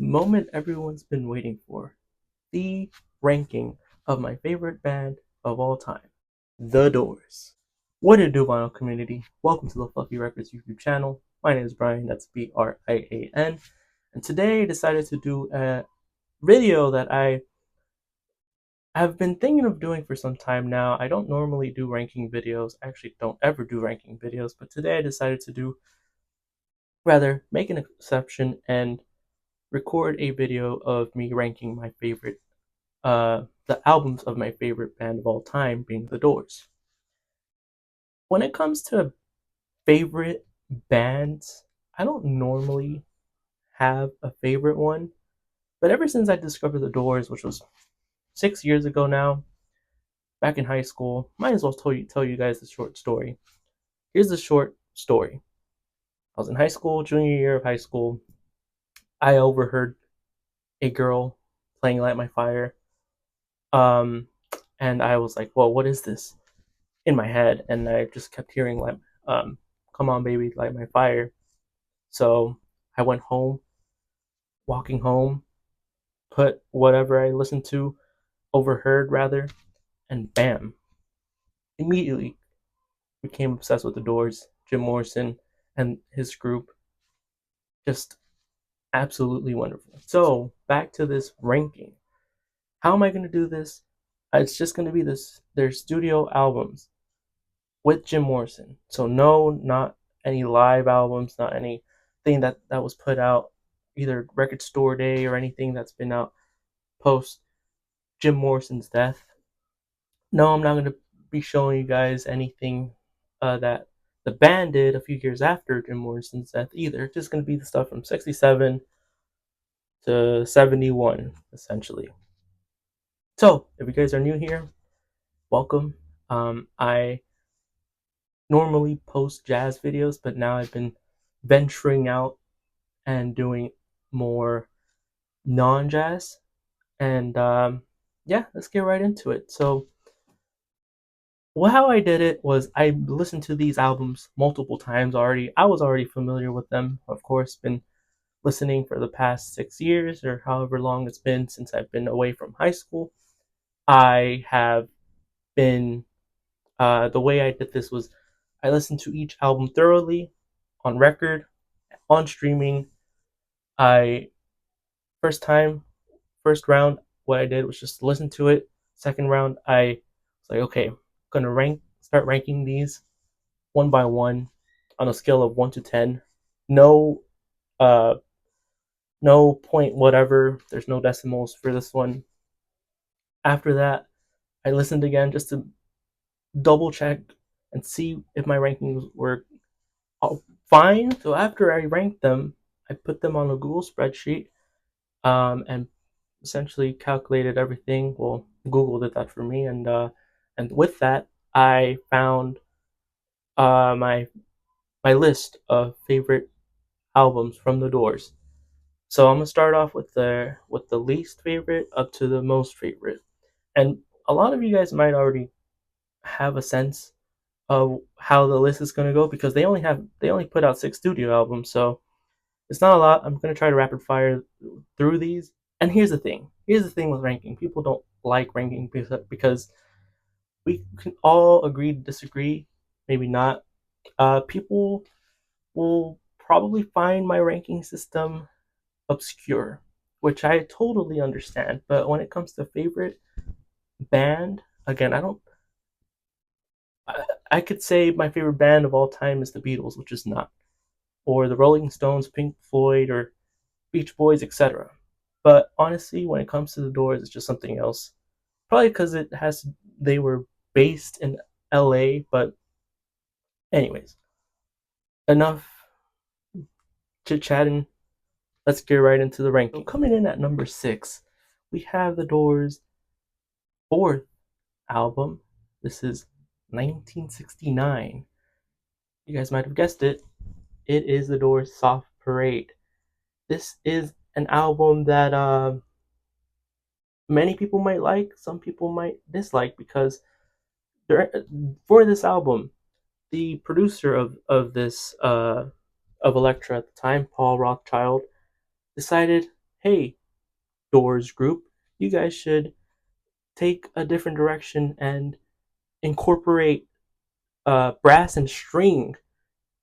moment everyone's been waiting for, the ranking of my favorite band of all time, The Doors. What it do, vinyl community? Welcome to the Fluffy Records YouTube channel. My name is Brian, that's Brian, and today I decided to do a video that I have been thinking of doing for some time now. I don't normally do ranking videos, I actually don't ever do ranking videos, but today I decided to make an exception and record a video of me ranking my favorite the albums of my favorite band of all time, being The Doors. When it comes to favorite bands, I don't normally have a favorite one, but ever since I discovered The Doors, which was 6 years ago now, back in high school, might as well tell you guys the short story. Here's the short story. I was in high school, junior year of high school. I overheard a girl playing Light My Fire. Um, and I was like, well, what is this? In my head, and I just kept hearing like, "Come on, baby, light my fire." So I went home, walking home, put whatever I listened to, overheard rather, and bam, immediately became obsessed with the Doors, Jim Morrison, and his group. Just absolutely wonderful. So back to this ranking. How am I going to do this? It's just going to be their studio albums with Jim Morrison. So no, not any live albums, not anything that was put out either Record Store Day or anything that's been out post Jim Morrison's death. No, I'm not going to be showing you guys anything that the band did a few years after Jim Morrison's death either. It's just going to be the stuff from 67 to 71, essentially. So, if you guys are new here, welcome. I normally post jazz videos, but now I've been venturing out and doing more non-jazz. And yeah, let's get right into it. So, how I did it was I listened to these albums multiple times already. I was already familiar with them, of course, been listening for the past 6 years or however long it's been since I've been away from high school. I have been, the way I did this was I listened to each album thoroughly on record, on streaming. I first round, what I did was just listen to it. Second round, I was like, okay, I'm gonna start ranking these one by one on a scale of 1 to 10. No, uh, no point whatever. There's no decimals for this one. After that, I listened again just to double check and see if my rankings were all fine. So after I ranked them, I put them on a Google spreadsheet, and essentially calculated everything. Well, Google did that for me, and with that, I found my list of favorite albums from The Doors. So I'm gonna start off with the least favorite up to the most favorite, and a lot of you guys might already have a sense of how the list is gonna go because they only put out 6 studio albums, so it's not a lot. I'm gonna try to rapid fire through these. And here's the thing. Here's the thing with ranking. People don't like ranking because we can all agree to disagree. Maybe not. People will probably find my ranking system obscure, which I totally understand. But when it comes to favorite band, again, I could say my favorite band of all time is the Beatles, which is not, or the Rolling Stones, Pink Floyd, or Beach Boys, etc. But honestly, when it comes to the Doors, it's just something else. Probably because they were based in LA, but anyways, enough chit chatting. Let's get right into the ranking. So coming in at number 6, we have the Doors' fourth album. This is 1969. You guys might have guessed it. It is the Doors' Soft Parade. This is an album that many people might like, some people might dislike because for this album, the producer of this of Elektra at the time, Paul Rothchild, decided, hey, Doors group, you guys should take a different direction and incorporate brass and string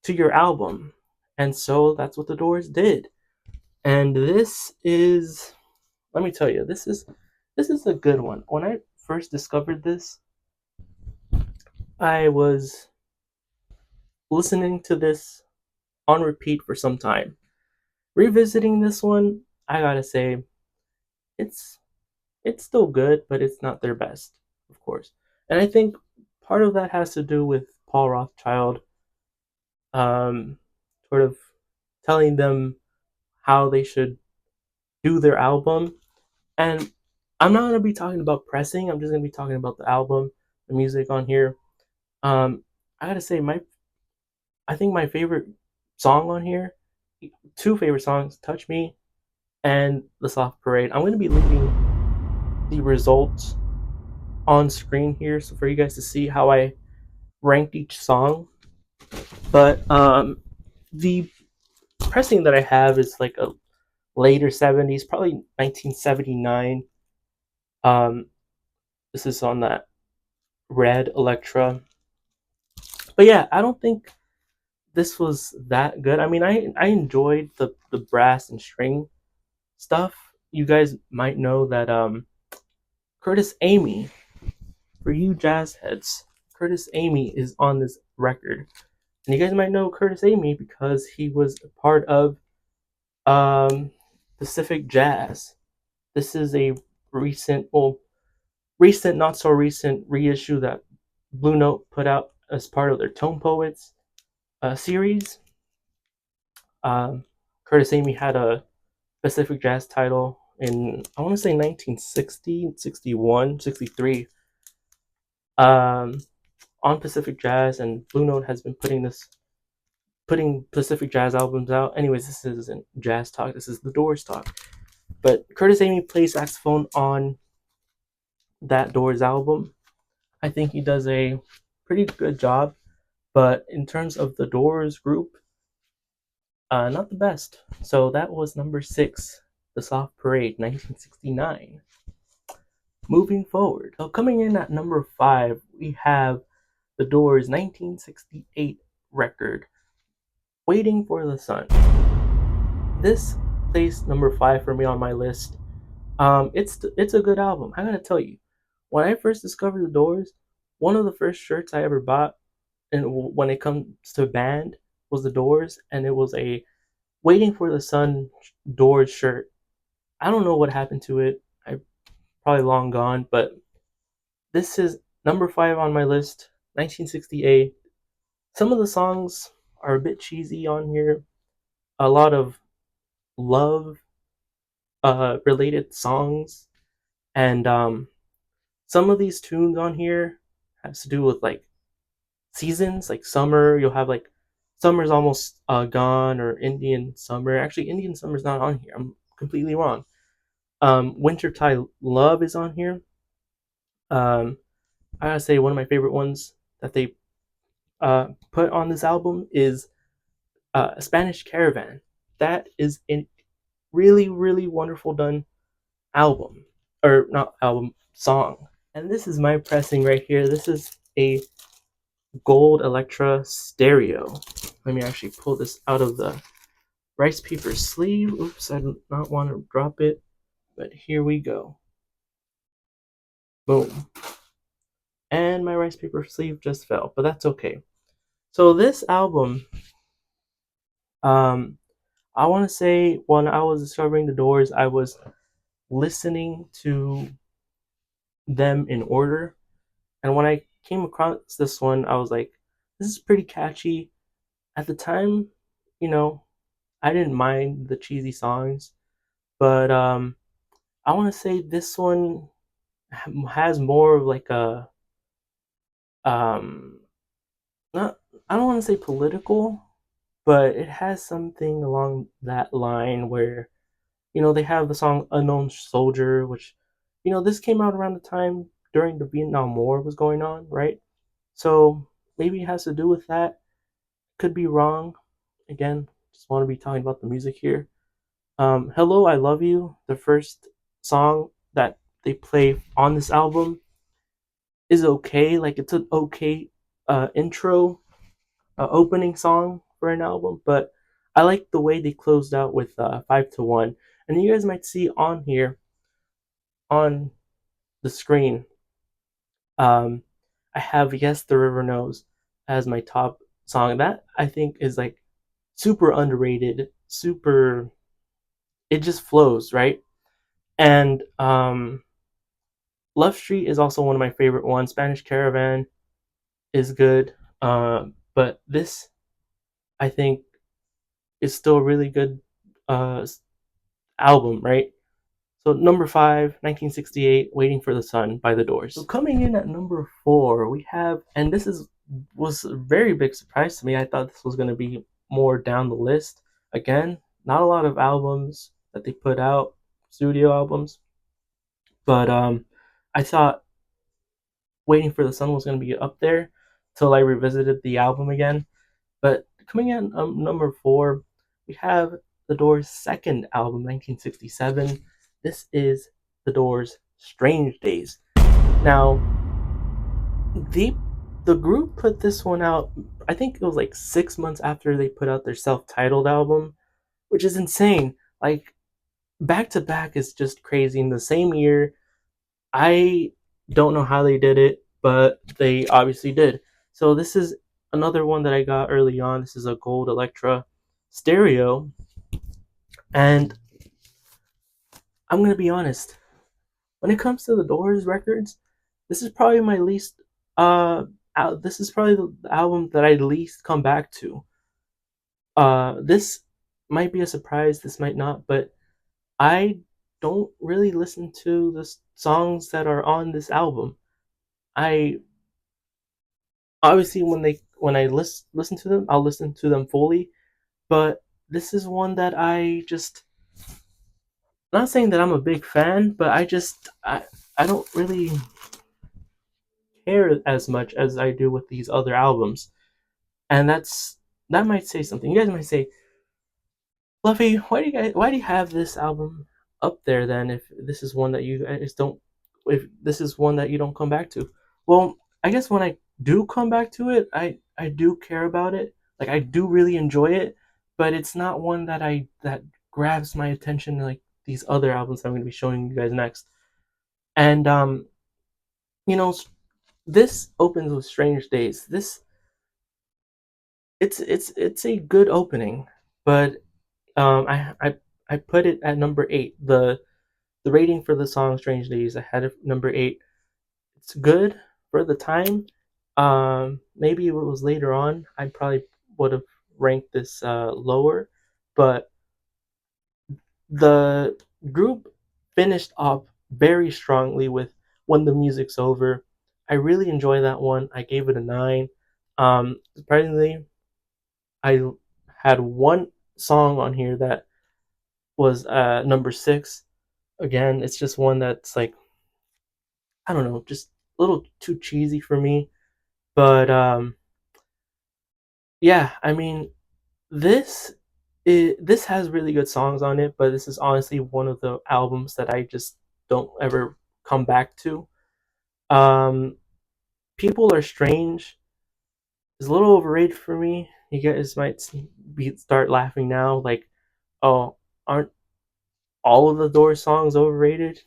to your album. And so that's what the Doors did. And this is, let me tell you, this is a good one. When I first discovered this, I was listening to this on repeat for some time. Revisiting this one, I gotta say, it's it's still good, but it's not their best, of course. And I think part of that has to do with Paul Rothchild, um, sort of telling them how they should do their album. And I'm not gonna be talking about pressing. I'm just gonna be talking about the album, the music on here. Um, I gotta say, I think my favorite song on here, two favorite songs, "Touch Me" and "The Soft Parade." I'm gonna be leaving the results on screen here, so for you guys to see how I ranked each song. But the pressing that I have is like a later 70s, probably 1979. Um, this is on that red Electra. But yeah, I don't think this was that good. I mean, I enjoyed the brass and string stuff. You guys might know that Curtis Amy, for you jazz heads, Curtis Amy is on this record. And you guys might know Curtis Amy because he was a part of Pacific Jazz. This is a recent, well, recent, not so recent reissue that Blue Note put out as part of their Tone Poets series. Um, Curtis Amy had a Pacific Jazz title in, I want to say 1960, 61, 63, on Pacific Jazz, and Blue Note has been putting Pacific Jazz albums out. Anyways, this isn't jazz talk, this is the Doors talk. But Curtis Amy plays saxophone on that Doors album. I think he does a pretty good job, but in terms of the Doors group, not the best. So that was number 6, The Soft Parade, 1969. Moving forward, so coming in at number 5, we have the Doors' 1968 record, Waiting for the Sun. This placed number 5 for me on my list. It's a good album. I gotta tell you, when I first discovered the Doors, one of the first shirts I ever bought, and when it comes to band, was the Doors, and it was a "Waiting for the Sun" Doors shirt. I don't know what happened to it. I probably long gone, but this is number 5 on my list. 1968. Some of the songs are a bit cheesy on here. A lot of love related songs, and some of these tunes on here has to do with like seasons, like summer. You'll have like summer's almost gone, or Indian summer. Actually, Indian summer's not on here. I'm completely wrong. Wintertide Love is on here. Um, I gotta say, one of my favorite ones that they put on this album is a Spanish Caravan. That is a really, really wonderful done album, or not album, song. And this is my pressing right here. This is a gold Electra stereo. Let me actually pull this out of the rice paper sleeve. Oops, I do not want to drop it, but here we go. Boom. And my rice paper sleeve just fell, but that's okay. So this album, um, I want to say when I was discovering the Doors, I was listening to them in order, and when I came across this one, I was like, this is pretty catchy. At the time, you know, I didn't mind the cheesy songs, but I want to say this one has more of like a um not, I don't want to say political, but it has something along that line where, they have the song "Unknown Soldier," which, this came out around the time during the Vietnam War was going on, right? So maybe it has to do with that. Could be wrong. Again, just want to be talking about the music here. Hello, I Love You, the first song that they play on this album, is okay. Like, it's an okay intro, opening song for an album, but I like the way they closed out with 5 to 1. And you guys might see on here on the screen, um, I have Yes, the River Knows as my top song. That I think is like super underrated, super, it just flows, right? And Love Street is also one of my favorite ones. Spanish Caravan is good, but this I think is still a really good uh, album, right? So number 5, 1968, Waiting for the Sun by The Doors. So coming in at number 4, we have, and this was a very big surprise to me. I thought this was going to be more down the list. Again, not a lot of albums that they put out, studio albums, but I thought Waiting for the Sun was going to be up there till I revisited the album again. But coming in number 4, we have The Doors' second album, 1967. This is The Doors' Strange Days. Now, the group put this one out, I think it was like 6 months after they put out their self-titled album, which is insane. Like, back to back is just crazy. In the same year, I don't know how they did it, but they obviously did. So this is another one that I got early on. This is a gold Electra stereo, and I'm gonna be honest. When it comes to the Doors records, this is probably my least. This is probably the album that I least come back to. This might be a surprise. This might not, but I don't really listen to the songs that are on this album. I obviously when I listen to them, I'll listen to them fully. But this is one that I just, not saying that I'm a big fan, but I don't really care as much as I do with these other albums, and that might say something. You guys might say, Fluffy, why do you have this album up there then if this is one that you guys don't, if this is one that you don't come back to? Well, I guess when I do come back to it, I do care about it. Like, I do really enjoy it, but it's not one that grabs my attention like these other albums I'm going to be showing you guys next. And you know, this opens with Strange Days. This, it's a good opening, but I put it at number 8. The rating for the song Strange Days, I had it number 8. It's good for the time. Maybe if it was later on, I probably would have ranked this lower, but the group finished off very strongly with When the Music's Over. I really enjoy that one. I gave it a 9. Surprisingly, I had one song on here that was number 6. Again, it's just one that's like, I don't know, just a little too cheesy for me. But yeah, I mean, this this has really good songs on it, but this is honestly one of the albums that I just don't ever come back to. Um, People Are Strange is a little overrated for me. You guys might start laughing now, like, oh, aren't all of the Doors songs overrated?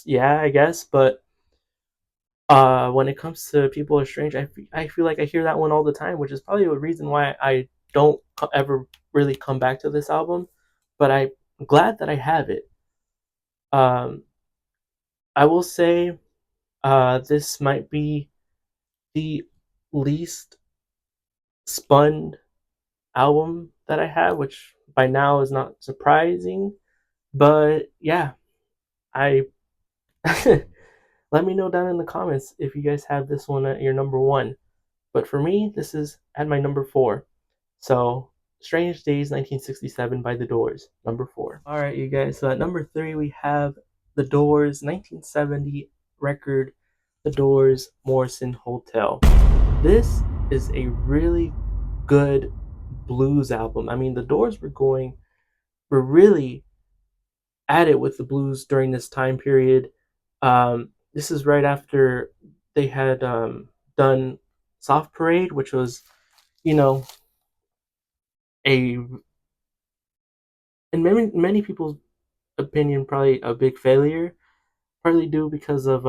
Yeah, I guess, but when it comes to People Are Strange, I feel like I hear that one all the time, which is probably a reason why I don't ever really come back to this album. But I'm glad that I have it. Um, I will say this might be the least spun album that I have, which by now is not surprising. But yeah, I let me know down in the comments if you guys have this one at your number 1. But for me, this is at my number 4. So, Strange Days 1967 by The Doors, number 4. Alright, you guys, so at number 3 we have The Doors 1970 record, The Doors Morrison Hotel. This is a really good blues album. I mean, The Doors were going were really at it with the blues during this time period. This is right after they had done Soft Parade, which was, you know, a in many people's opinion probably a big failure, partly due because of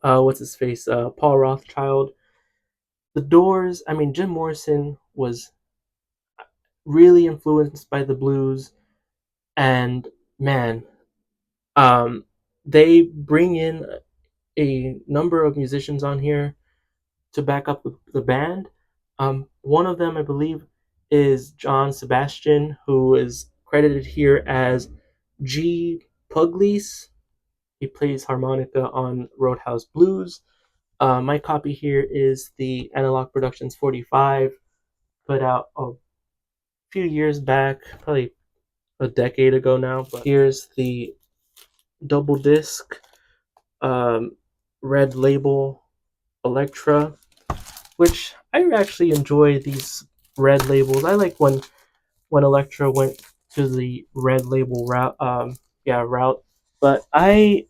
what's his face, Paul Rothchild. The Doors. I mean, Jim Morrison was really influenced by the blues, and man, um, they bring in a number of musicians on here to back up the band. One of them, I believe, is John Sebastian, who is credited here as G. Pugliese. He plays harmonica on Roadhouse Blues. My copy here is the Analog Productions 45, put out a few years back, probably a decade ago now. But here's the double disc um, red label Elektra, which I actually enjoy these red labels. I like when Elektra went to the red label route. Route. But I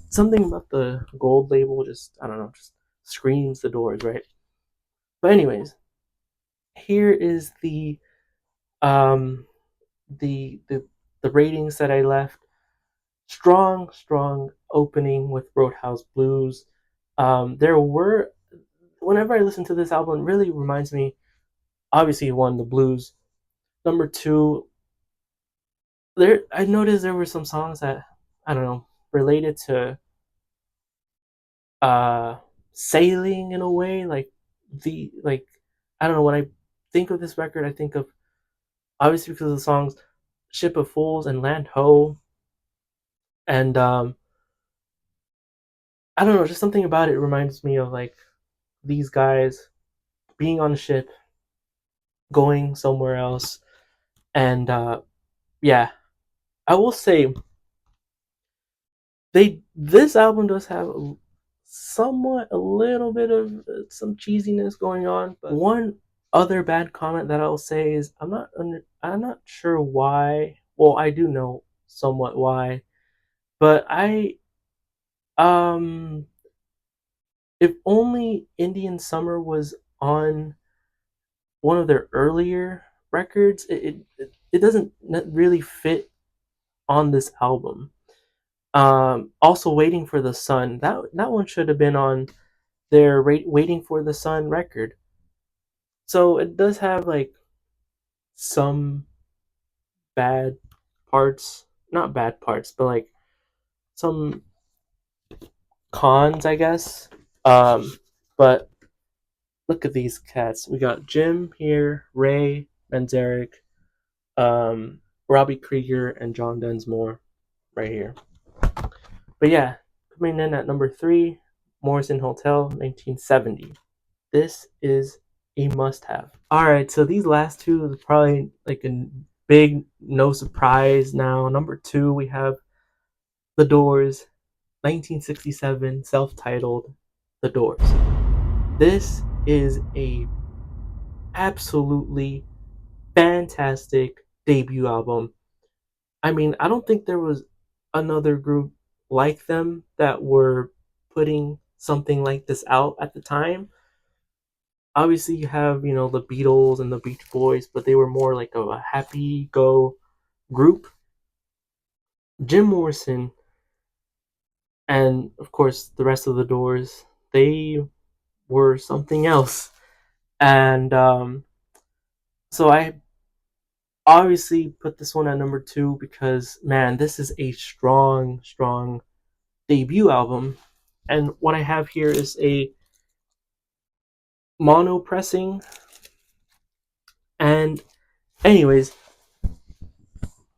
something about the gold label just I don't know, just screams the Doors, right? But anyways, here is um the the the ratings that I left. Strong opening with Roadhouse Blues. There were whenever I listen to this album, it really reminds me. Obviously, one, the blues. Number two, there I noticed there were some songs that I don't know related to uh sailing in a way, like I don't know, when I think of this record I think of, obviously because of the songs Ship of Fools and Land Ho, and I don't know, just something about it reminds me of like these guys being on a ship going somewhere else. And yeah, I will say this album does have somewhat a little bit of some cheesiness going on. But one other bad comment that I'll say is I'm not sure why. Well, I do know somewhat why, but I um if only Indian Summer was on one of their earlier records, it doesn't really fit on this album. Also, Waiting for the Sun, that one should have been on their Waiting for the Sun record. So it does have like some bad parts, not bad parts, but like some cons, I guess. Um, but look at these cats. We got Jim here, Ray Manzarek, um, Robbie Krieger, and John Densmore right here. But yeah, coming in at number three, Morrison Hotel, 1970. This is a must-have. All right, so these last two is probably like a big no surprise. Now, number two, we have The Doors, 1967, self-titled The Doors. This is a absolutely fantastic debut album. I mean, I don't think there was another group like them that were putting something like this out at the time. Obviously, you have, you know, the Beatles and the Beach Boys, but they were more like a happy go group. Jim Morrison and, of course, the rest of the Doors, they were something else. And so I obviously put this one at number two because, man, this is a strong debut album. And what I have here is a mono pressing. And, anyways,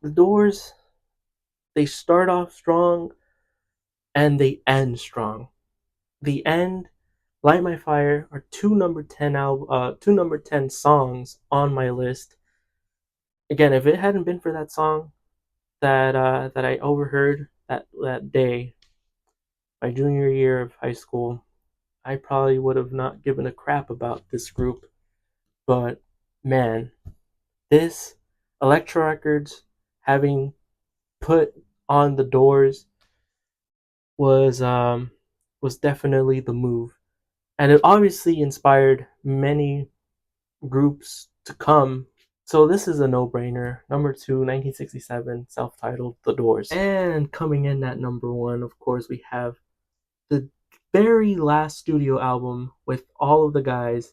the Doors, they start off strong and they end strong. The End, Light My Fire are two number 10 songs on my list. Again, if it hadn't been for that song that I overheard that day, my junior year of high school, I probably would have not given a crap about this group. But man, this Elektra Records having put on the Doors was definitely the move, and it obviously inspired many groups to come. So this is a no-brainer. Number 2, 1967, self-titled The Doors. And coming in at number 1, of course, we have the very last studio album with all of the guys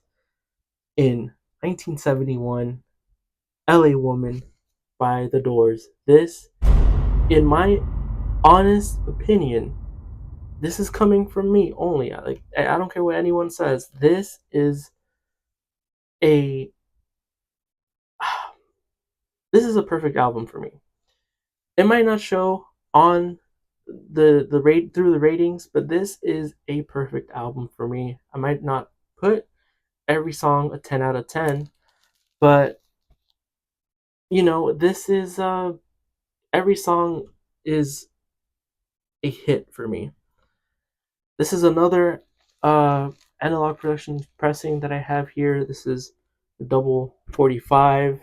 in 1971, LA Woman by The Doors. This, in my honest opinion, this is coming from me only. I don't care what anyone says. This is a this is a perfect album for me. It might not show on the rate through the ratings, but this is a perfect album for me. I might not put every song a 10 out of 10, but this is every song is a hit for me. This is another analog production pressing that I have here. This is the double 45.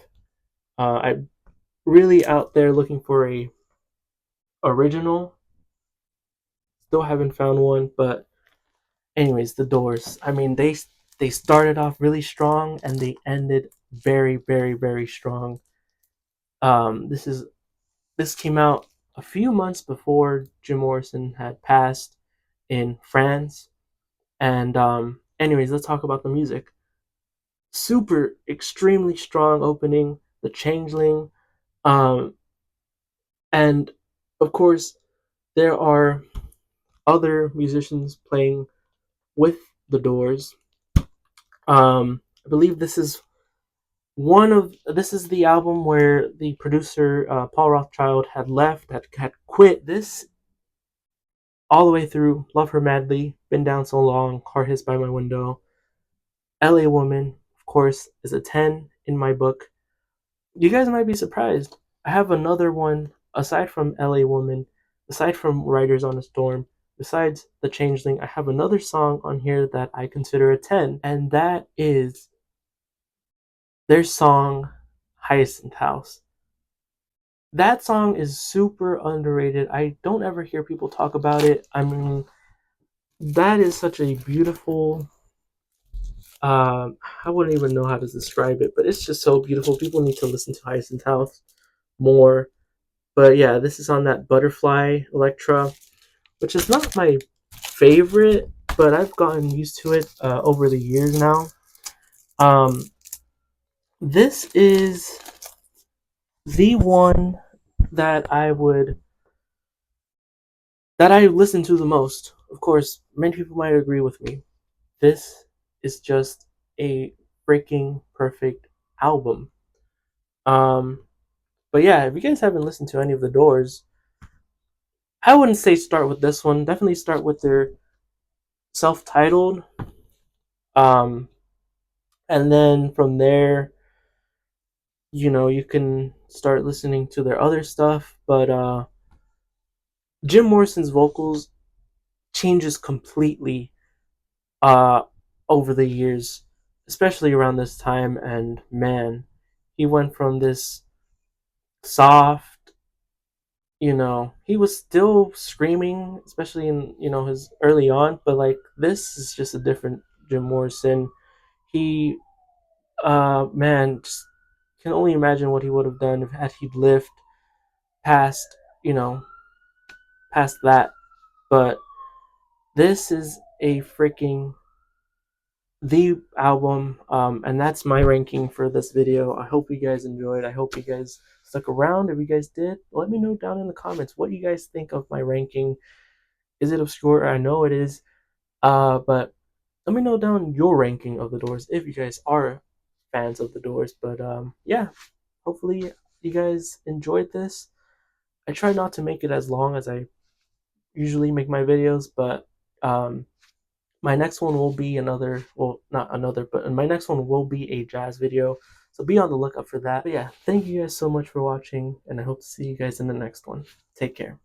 I'm really out there looking for a original. Still haven't found one, but anyways, the Doors. I mean, they started off really strong and they ended very, very, very strong. This came out a few months before Jim Morrison had passed in France. And anyways, let's talk about the music. Super, extremely strong opening. The Changeling, and of course, there are other musicians playing with the Doors. I believe this is the album where the producer Paul Rothchild had left, had quit. This all the way through Love Her Madly, Been Down So Long, Heart Hits by My Window, LA Woman, of course, is a 10 in my book. You guys might be surprised. I have another one aside from LA Woman, aside from Riders on a Storm, besides The Changeling. I have another song on here that I consider a 10, and that is their song Hyacinth House. That song is super underrated. I don't ever hear people talk about it. I mean, that is such a beautiful I wouldn't even know how to describe it, but it's just so beautiful. People need to listen to Hyacinth House more. But yeah, this is on that Butterfly Electra, which is not my favorite, but I've gotten used to it over the years now. This is the one that I listen to the most. Of course, many people might agree with me. This is just a freaking perfect album. But yeah, if you guys haven't listened to any of the Doors, I wouldn't say start with this one. Definitely start with their self-titled. Um, and then from there, you can start listening to their other stuff. But Jim Morrison's vocals changes completely uh, over the years, especially around this time. And man, he went from this soft, he was still screaming, especially in his early on, but like this is just a different Jim Morrison. He man, just can only imagine what he would have done if had he lived past past that. But this is a freaking the album, and that's my ranking for this video. I hope you guys enjoyed. I hope you guys stuck around. If you guys did, let me know down in the comments what you guys think of my ranking. Is it obscure? I know it is. But let me know down your ranking of the Doors if you guys are fans of the Doors. But yeah, hopefully you guys enjoyed this. I try not to make it as long as I usually make my videos, but my next one will be not another, but my next one will be a jazz video. So be on the lookout for that. But yeah, thank you guys so much for watching, and I hope to see you guys in the next one. Take care.